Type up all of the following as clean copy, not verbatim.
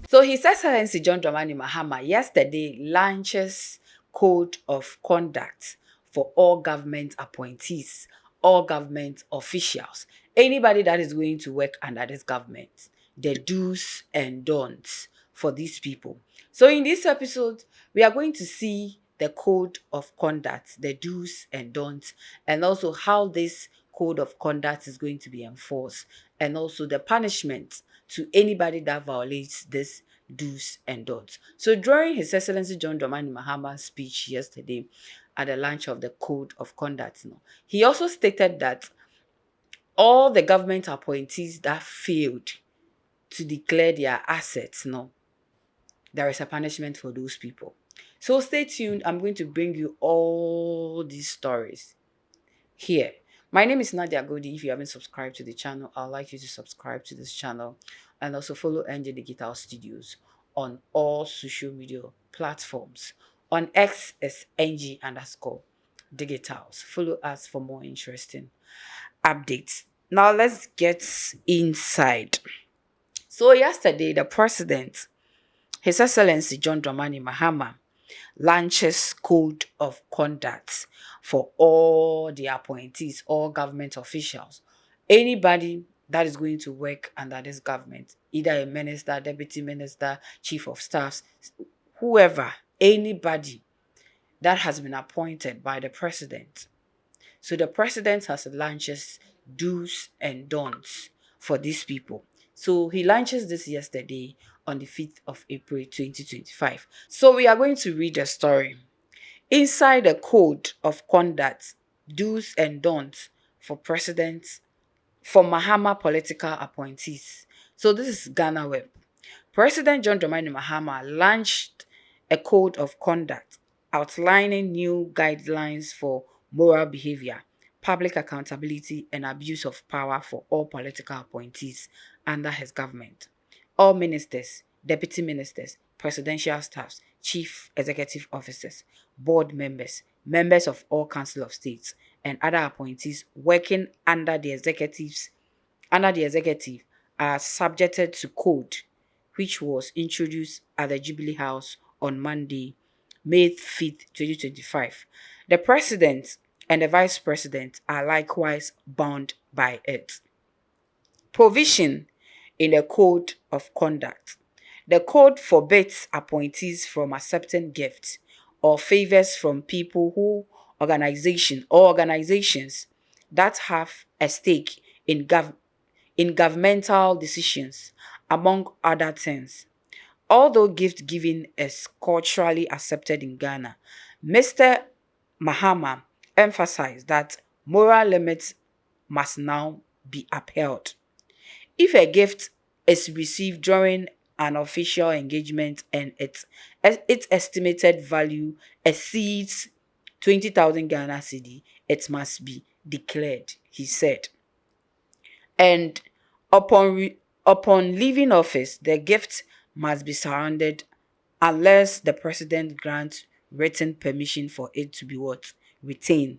So His Excellency John Dramani Mahama yesterday launches code of conduct for all government appointees, all government officials, anybody that is going to work under this government, the do's and don'ts for these people. So in this episode, we are going to see the code of conduct, the do's and don'ts, and also how this code of conduct is going to be enforced, and also the punishment to anybody that violates this do's and don'ts. So during His Excellency John Dramani Mahama's speech yesterday at the launch of the code of conduct, he also stated that all the government appointees that failed to declare their assets, there is a punishment for those people. So stay tuned. I'm going to bring you all these stories here. My name is Nadia Godi. If you haven't subscribed to the channel, I'd like you to subscribe to this channel and also follow NJ Digital Studios on all social media platforms. On X is NG_digitals. Follow us for more interesting updates. Now let's get inside. So yesterday, the president, His Excellency John Dramani Mahama, launches code of conduct for all the appointees, all government officials, anybody that is going to work under this government, either a minister, deputy minister, chief of staffs, whoever, anybody that has been appointed by the president. So the president has launches do's and don'ts for these people. So he launches this yesterday on the 5th of April 2025. So we are going to read the story. Inside the code of conduct, do's and don'ts for presidents, for Mahama political appointees. So this is Ghana Web. President John Dramani Mahama launched a code of conduct outlining new guidelines for moral behavior, public accountability, and abuse of power for all political appointees under his government. All ministers, deputy ministers, presidential staffs, chief executive officers, board members, members of all council of states, and other appointees working under the executive are subjected to code, which was introduced at the Jubilee House on Monday, May 5th, 2025. The president and the vice president are likewise bound by it. Provision in the code of conduct. The code forbids appointees from accepting gifts or favors from people organizations that have a stake in governmental decisions, among other things. Although gift giving is culturally accepted in Ghana, Mr. Mahama emphasized that moral limits must now be upheld. If a gift is received during an official engagement and its estimated value exceeds 20,000 Ghana cedi, it must be declared, he said. And upon leaving office, the gift must be surrendered unless the president grants written permission for it to be retained.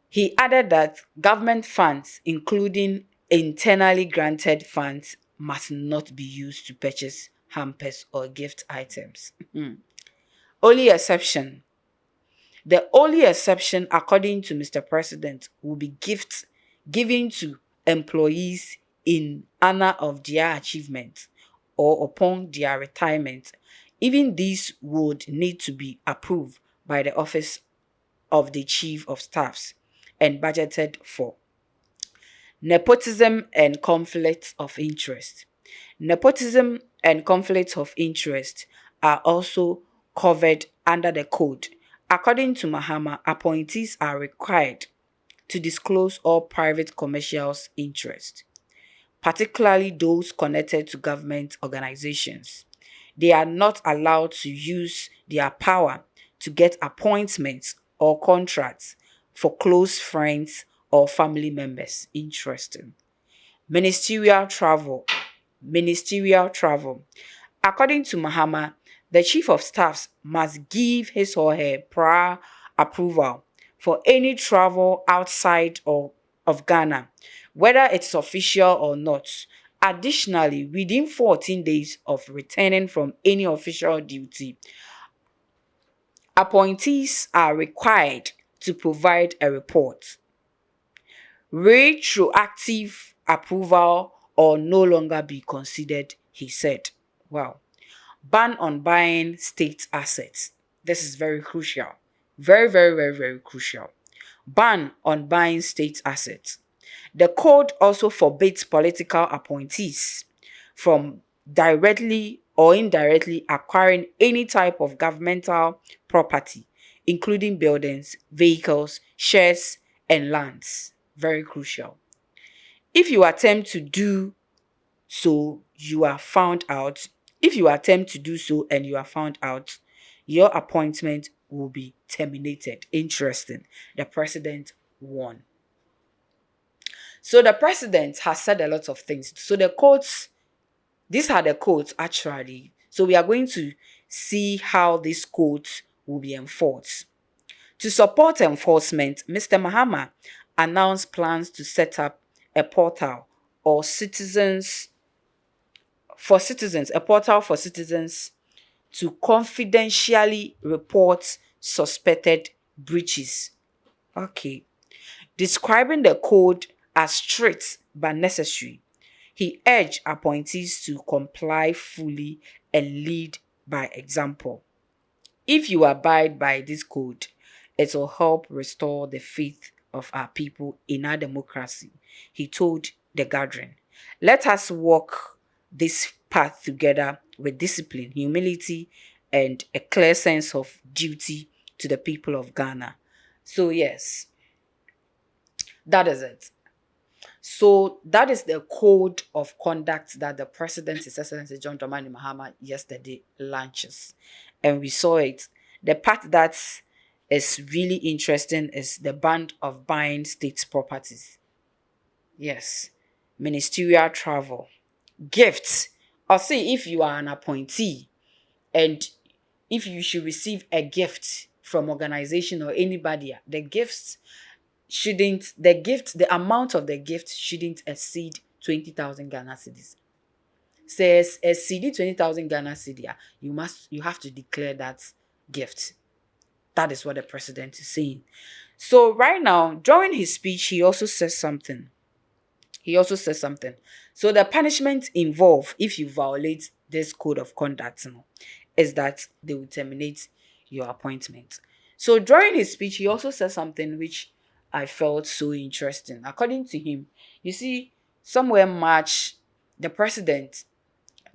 He added that government funds, including internally granted funds, must not be used to purchase hampers or gift items. Only exception. The only exception, according to Mr. President, will be gifts given to employees in honor of their achievements or upon their retirement. Even these would need to be approved by the office of the chief of staffs and budgeted for. Nepotism and conflicts of interest. Nepotism and conflicts of interest are also covered under the code. According to Mahama, appointees are required to disclose all private commercials' interest, particularly those connected to government organizations. They are not allowed to use their power to get appointments or contracts for close friends or family members. Interesting. Ministerial travel. According to Mahama, the chief of staffs must give his or her prior approval for any travel outside of Ghana whether it's official or not. Additionally, within 14 days of returning from any official duty, appointees are required to provide a report. Retroactive approval or no longer be considered, he said. Wow. Ban on buying state assets. This is very crucial. Very, very, very, very crucial. Ban on buying state assets. The code also forbids political appointees from directly or indirectly acquiring any type of governmental property, including buildings, vehicles, shares, and lands. Very crucial. If you attempt to do so, you are found out. If you attempt to do so and you are found out, your appointment will be terminated. Interesting. The president won. So the president has said a lot of things. So the quotes, these are the quotes actually. So we are going to see how these quotes will be enforced. To support enforcement, Mr. Mahama announced plans to set up a portal or a portal for citizens to confidentially report suspected breaches. Okay. Describing the code as strict but necessary, he urged appointees to comply fully and lead by example. If you abide by this code, it will help restore the faith of our people in our democracy, he told the gathering. Let us walk this path together with discipline, humility, and a clear sense of duty to the people of Ghana. So, yes, that is it. So that is the code of conduct that the President, His Excellency John Dramani Mahama, yesterday launches. And we saw it. The part that is really interesting is the ban of buying state properties. Yes. Ministerial travel. Gifts. Or say if you are an appointee and if you should receive a gift from organization or anybody, the amount of the gift shouldn't exceed 20,000 Ghana cedis. Says a CD 20,000 Ghana cedi, you have to declare that gift. That is what the president is saying. So right now, during his speech, he also says something. So the punishment involved if you violate this code of conduct, is that they will terminate your appointment. So during his speech, he also said something which I felt so interesting. According to him, you see, somewhere in March, the president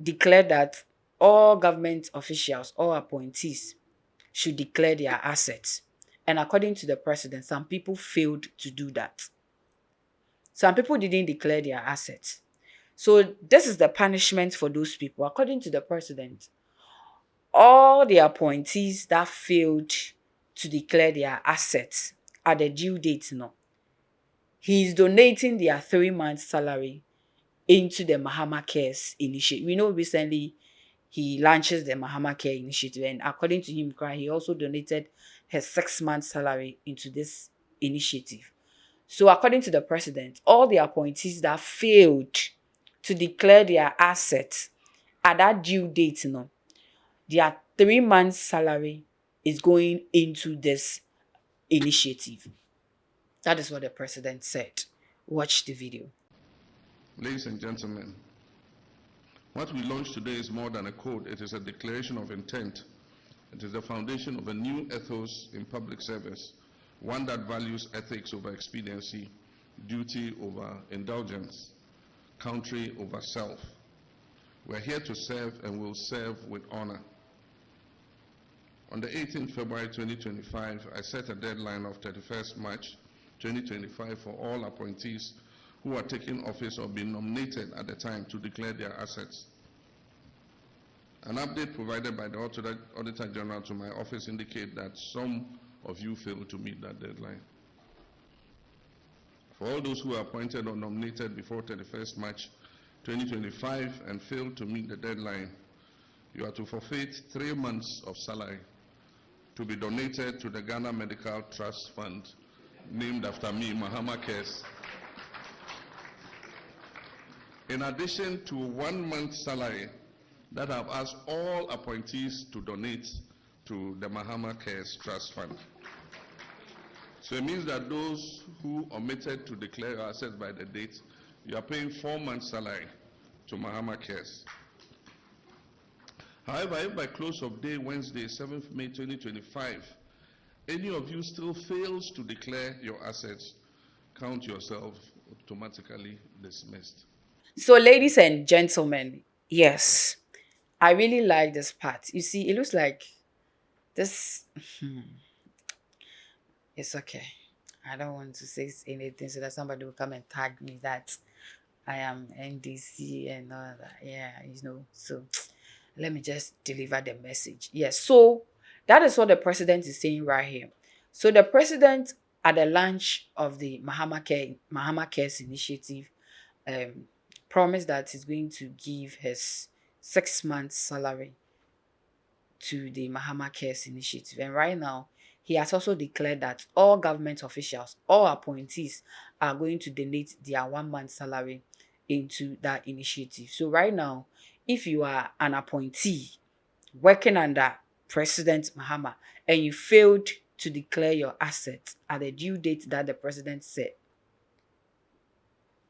declared that all government officials, all appointees, should declare their assets. And according to the president, some people failed to do that. Some people didn't declare their assets. So this is the punishment for those people. According to the president, all the appointees that failed to declare their assets at the due date, he is donating their 3 months salary into the Mahama Cares initiative. We know recently he launches the Mahama Care initiative, and according to him, he also donated his 6 months salary into this initiative. So according to the president, all the appointees that failed to declare their assets at that due date, their 3 months salary is going into this initiative. That is what the president said. Watch the video. Ladies and gentlemen, what we launched today is more than a code. It is a declaration of intent. It is the foundation of a new ethos in public service, one that values ethics over expediency, duty over indulgence, country over self. We're here to serve and will serve with honor. On the 18th February 2025, I set a deadline of 31st March 2025 for all appointees who are taking office or being nominated at the time to declare their assets. An update provided by the Auditor General to my office indicates that some of you failed to meet that deadline. For all those who are appointed or nominated before 31st March 2025 and failed to meet the deadline, you are to forfeit 3 months of salary to be donated to the Ghana Medical Trust Fund, named after me, Mahama Cares. in addition to 1 month salary that I've asked all appointees to donate to the Mahama Cares Trust Fund. So it means that those who omitted to declare your assets by the date, you are paying 4 months' salary to Mahama Cares. However, if by close of day Wednesday, 7th May 2025, any of you still fails to declare your assets, count yourself automatically dismissed. So, ladies and gentlemen, yes, I really like this part. You see, it looks like this. It's okay. I don't want to say anything so that somebody will come and tag me that I am NDC and all that. Yeah, So let me just deliver the message. Yes. So that is what the president is saying right here. So the president at the launch of the Mahama Cares initiative promised that he's going to give his 6 months salary to the Mahama Cares initiative. And right now, he has also declared that all government officials, all appointees are going to donate their 1 month salary into that initiative. So right now, if you are an appointee working under President Mahama and you failed to declare your assets at the due date that the president said,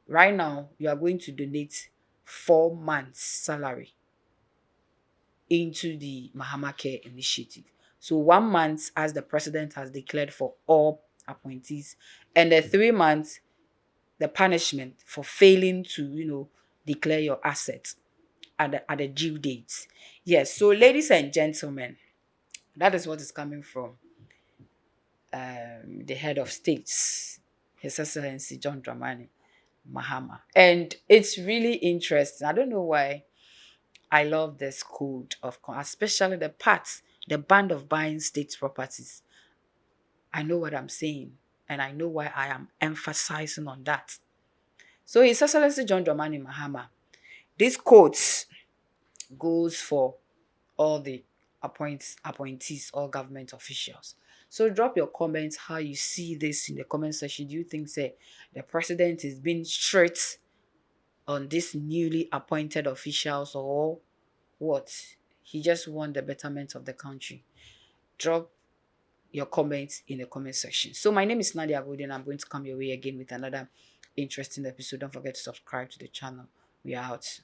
right now you are going to donate 4 months salary into the Mahama Care initiative. So 1 month, as the president has declared, for all appointees, and the 3 months, the punishment for failing to, declare your assets at the due date. Yes, so ladies and gentlemen, that is what is coming from the head of states, His Excellency John Dramani Mahama. And it's really interesting. I don't know why I love this code of, especially the band of buying state properties. I know what I'm saying, and I know why I am emphasizing on that. So His Excellency John Dramani Mahama, this quote goes for all the appointees, all government officials. So drop your comments how you see this in the comment section. Do you think, say, the president is being strict on these newly appointed officials, or what? He just want the betterment of the country? Drop your comments in the comment section. So my name is Nadia Gold, and I'm going to come your way again with another interesting episode. Don't forget to subscribe to the channel. We are out.